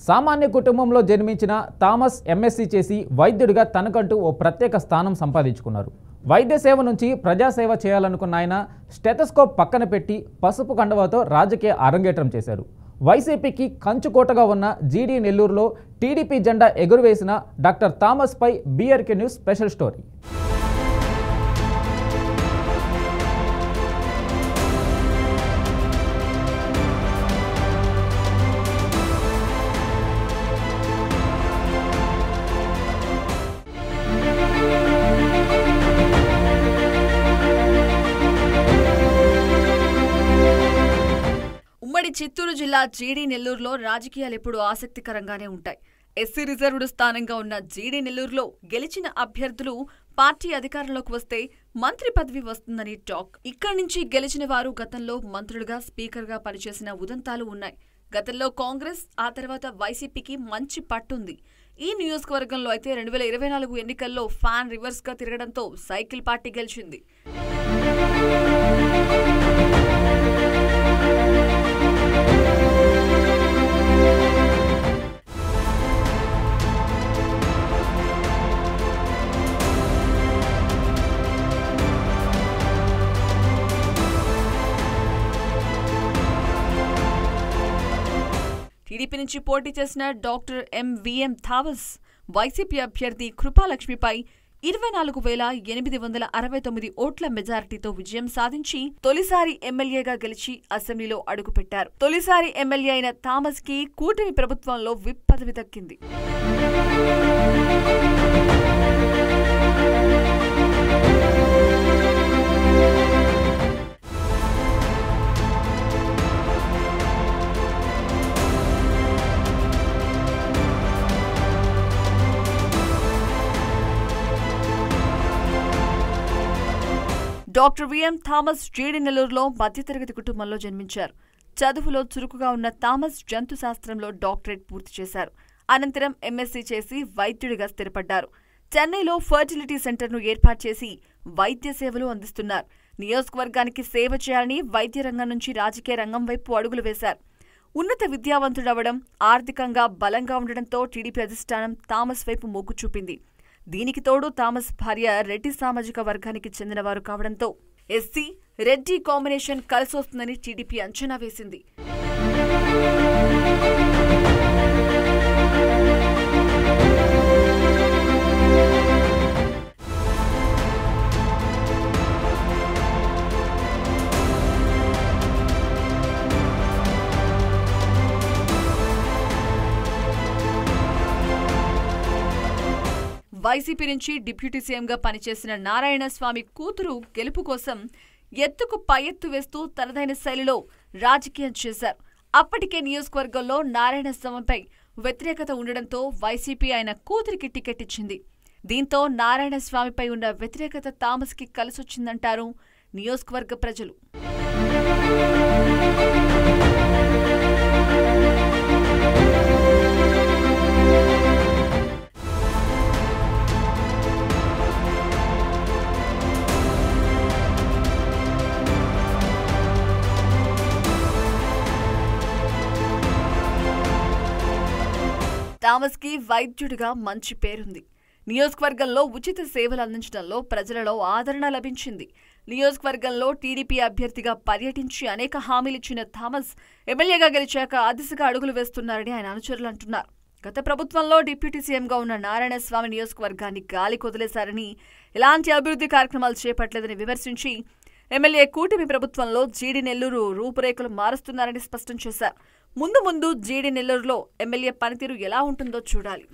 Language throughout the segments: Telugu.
సామాన్య కుటుంబంలో జన్మించిన థామస్ ఎంఎస్సీ చేసి వైద్యుడిగా తనకంటూ ఓ ప్రత్యేక స్థానం సంపాదించుకున్నారు. వైద్య సేవ నుంచి ప్రజాసేవ చేయాలనుకున్న ఆయన స్టెథోస్కోప్ పక్కన పెట్టి పసుపు కండువాతో రాజకీయ అరంగేట్రం చేశారు. వైసీపీకి కంచుకోటగా ఉన్న జీడీ నెల్లూరులో టీడీపీ జెండా ఎగురవేసిన డాక్టర్ థామస్ పై బీఆర్కే న్యూస్ స్పెషల్ స్టోరీ. ఉమ్మడి చిత్తూరు జిల్లా జీడీ నెల్లూరులో రాజకీయాలు ఎప్పుడూ ఆసక్తికరంగానే ఉంటాయి. ఎస్సీ రిజర్వ్డ్ స్థానంగా ఉన్న జీడీ నెల్లూరులో గెలిచిన అభ్యర్థులు పార్టీ అధికారంలోకి వస్తే మంత్రి పదవి వస్తుందని టాక్. ఇక్కడి నుంచి గెలిచిన వారు గతంలో మంత్రులుగా, స్పీకర్గా పనిచేసిన ఉదంతాలు ఉన్నాయి. గతంలో కాంగ్రెస్, ఆ తర్వాత వైసీపీకి మంచి పట్టుంది. ఈ నియోజకవర్గంలో అయితే 2024 ఎన్నికల్లో ఫ్యాన్ రివర్స్ గా తిరగడంతో సైకిల్ పార్టీ గెలిచింది. టీడీపీ నుంచి పోటీ చేసిన డాక్టర్ ఎంవీఎం థామస్ వైసీపీ అభ్యర్థి కృపాలక్ష్మిపై 24,869 ఓట్ల మెజారిటీతో విజయం సాధించి తొలిసారి ఎమ్మెల్యేగా గెలిచి అసెంబ్లీలో అడుగుపెట్టారు. తొలిసారి ఎమ్మెల్యే అయిన థామస్ కి కూటమి ప్రభుత్వంలో విప్ పదవి దక్కింది. డాక్టర్ విఎం థామస్ జీడీ నెల్లూరులో మధ్యతరగతి కుటుంబంలో జన్మించారు. చదువులో చురుకుగా ఉన్న థామస్ జంతు శాస్త్రంలో డాక్టరేట్ పూర్తి చేశారు. అనంతరం ఎంఎస్సీ చేసి వైద్యుడిగా స్థిరపడ్డారు. చెన్నైలో ఫర్టిలిటీ సెంటర్ను ఏర్పాటు చేసి వైద్య సేవలు అందిస్తున్నారు. నియోజకవర్గానికి సేవ చేయాలని వైద్య రంగం నుంచి రాజకీయ రంగం వైపు అడుగులు వేశారు. ఉన్నత విద్యావంతుడవడం, ఆర్థికంగా బలంగా ఉండడంతో టీడీపీ అధిష్టానం థామస్ వైపు మొగ్గు చూపింది. దీనికి తోడు థామస్ భార్య రెడ్డి సామాజిక వర్గానికి చెందినవారు కావడంతో ఎస్సీ, రెడ్డి కాంబినేషన్ కలిసొస్తుందని టీడీపీ అంచనా వేసింది. వైసీపీ నుంచి డిప్యూటీ సీఎంగా పనిచేసిన నారాయణస్వామి కూతురు గెలుపు కోసం ఎత్తుకు పై ఎత్తు వేస్తూ తనదైన శైలిలో రాజకీయం చేశారు. అప్పటికే నియోజకవర్గంలో నారాయణస్వామిపై వ్యతిరేకత ఉండడంతో వైసీపీ ఆయన కూతురికి టికెట్ ఇచ్చింది. దీంతో నారాయణస్వామిపై ఉన్న వ్యతిరేకత థామస్కి కలిసొచ్చిందంటారు నియోజకవర్గ ప్రజలు. థామస్ కి వైద్యుడిగా మంచి పేరుంది. నియోజకవర్గంలో ఉచిత సేవలు అందించడంలో ప్రజలలో ఆదరణ లభించింది. నియోజకవర్గంలో టీడీపీ అభ్యర్థిగా పర్యటించి అనేక హామీలిచ్చిన థామస్ ఎమ్మెల్యేగా గెలిచాక ఆ దిశగా అడుగులు వేస్తున్నారని ఆయన అనుచరులు అంటున్నారు. గత ప్రభుత్వంలో డిప్యూటీ సీఎంగా ఉన్న నారాయణస్వామి నియోజకవర్గాన్ని గాలి కొదిలేశారని, ఎలాంటి అభివృద్ధి కార్యక్రమాలు చేపట్టలేదని విమర్శించి ఎమ్మెల్యే కూటమి ప్రభుత్వంలో జీడీ నెల్లూరు రూపురేఖలు మారుస్తున్నారని స్పష్టం చేశారు. ముందు జీడీ నెల్లూరులో ఎమ్మెల్యే పనితీరు ఎలా ఉంటుందో చూడాలి.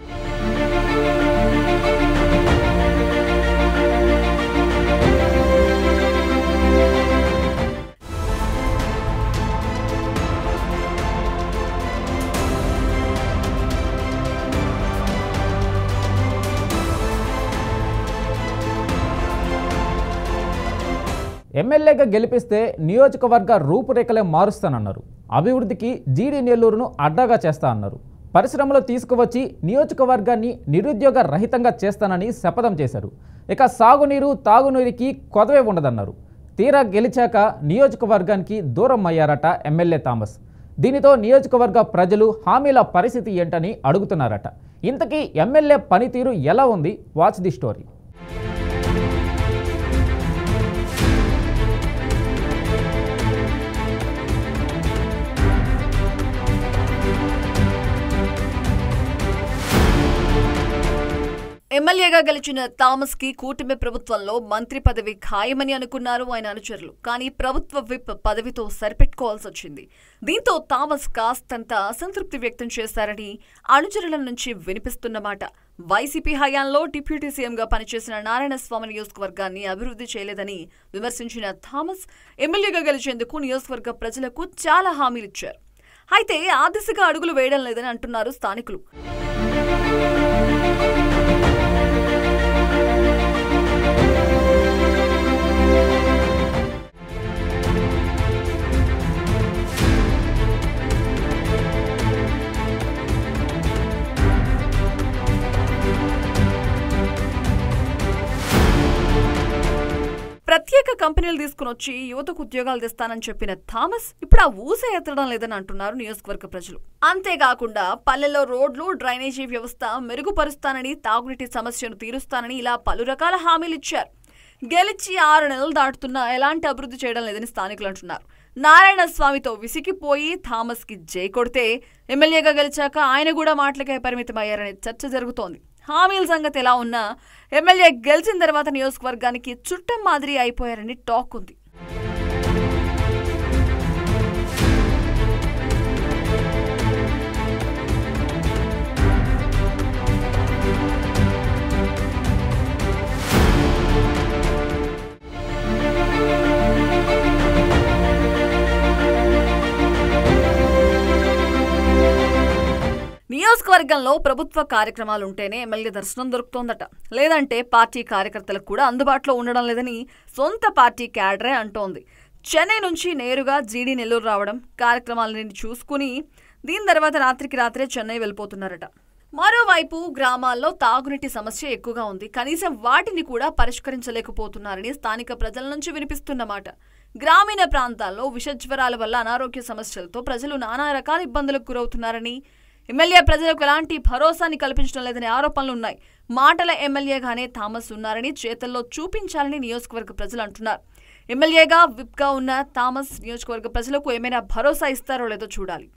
ఎమ్మెల్యేగా గెలిపిస్తే నియోజకవర్గ రూపురేఖలే మారుస్తానన్నారు. అభివృద్ధికి జీడీ నెల్లూరును అడ్డాగా చేస్తా అన్నారు. పరిశ్రమలు తీసుకువచ్చి నియోజకవర్గాన్ని నిరుద్యోగ రహితంగా చేస్తానని శపథం చేశారు. ఇక సాగునీరు, తాగునీరుకి కొదవే ఉండదన్నారు. తీరా గెలిచాక నియోజకవర్గానికి దూరం అయ్యారట ఎమ్మెల్యే థామస్. దీనితో నియోజకవర్గ ప్రజలు హామీల పరిస్థితి ఏంటని అడుగుతున్నారట. ఇంతకీ ఎమ్మెల్యే పనితీరు ఎలా ఉంది? Watch the story. ఎమ్మెల్యేగా గెలిచిన థామస్ కి కూటమి ప్రభుత్వంలో మంత్రి పదవి ఖాయమని అనుకున్నారు ఆయన అనుచరులు. కానీ ప్రభుత్వ విప్ పదవితో సరిపెట్టుకోవాల్సి వచ్చింది. దీంతో థామస్ కాస్తంత అసంతృప్తి వ్యక్తం చేశారని అనుచరుల నుంచి వినిపిస్తున్నమాట. వైసీపీ హయాంలో డిప్యూటీ సీఎంగా పనిచేసిన నారాయణస్వామి నియోజకవర్గాన్ని అభివృద్ధి చేయలేదని విమర్శించిన థామస్ ఎమ్మెల్యేగా గెలిచేందుకు నియోజకవర్గ ప్రజలకు చాలా హామీలిచ్చారు. అయితే ఆ దిశగా అడుగులు వేయడం లేదని అంటున్నారు స్థానికులు. ప్రత్యేక కంపెనీలు తీసుకుని వచ్చి యువతకు ఉద్యోగాలు తెస్తానని చెప్పిన థామస్ ఇప్పుడు ఆ ఊసే ఎత్తడం లేదని అంటున్నారు నియోజకవర్గ ప్రజలు. అంతేకాకుండా పల్లెల్లో రోడ్లు, డ్రైనేజీ వ్యవస్థ మెరుగుపరుస్తానని, తాగునీటి సమస్యను తీరుస్తానని ఇలా పలు రకాల హామీలు ఇచ్చారు. గెలిచి 6 నెలలు దాటుతున్నా ఎలాంటి అభివృద్ధి చేయడం లేదని స్థానికులు అంటున్నారు. నారాయణస్వామితో విసిగిపోయి థామస్ కి జై కొడితే ఎమ్మెల్యేగా గెలిచాక ఆయన కూడా మాటలకే పరిమితమయ్యారనే చర్చ జరుగుతోంది. హామీల సంగతి ఎలా ఉన్నా ఎమ్మెల్యే గెలిచిన తర్వాత నియోజకవర్గానికి చుట్టం మాదిరి అయిపోయారని టాక్ ఉంది. నియోజకవర్గంలో ప్రభుత్వ కార్యక్రమాలుంటేనే ఎమ్మెల్యే దర్శనం దొరుకుతోందట. లేదంటే పార్టీ కార్యకర్తలకు కూడా అందుబాటులో ఉండడం లేదని సొంత పార్టీ క్యాడరే అంటోంది. చెన్నై నుంచి నేరుగా జీడీ నెల్లూరు రావడం, కార్యక్రమాలని చూసుకుని దీని తర్వాత రాత్రికి రాత్రే చెన్నై వెళ్ళిపోతున్నారట. మరోవైపు గ్రామాల్లో తాగునీటి సమస్య ఎక్కువగా ఉంది. కనీసం వాటిని కూడా పరిష్కరించలేకపోతున్నారని స్థానిక ప్రజల నుంచి వినిపిస్తున్నమాట. గ్రామీణ ప్రాంతాల్లో విషజ్వరాల వల్ల అనారోగ్య సమస్యలతో ప్రజలు నానా రకాల ఇబ్బందులకు గురవుతున్నారని, ఎమ్మెల్యే ప్రజలకు ఎలాంటి భరోసాని కల్పించడం లేదనే ఆరోపణలు ఉన్నాయి. మాటల ఎమ్మెల్యేగానే థామస్ ఉన్నారని చేతల్లో చూపించాలని నియోజకవర్గ ప్రజలు అంటున్నారు. ఎమ్మెల్యేగా విప్గా ఉన్న థామస్ నియోజకవర్గ ప్రజలకు ఏమైనా భరోసా ఇస్తారో లేదో చూడాలి.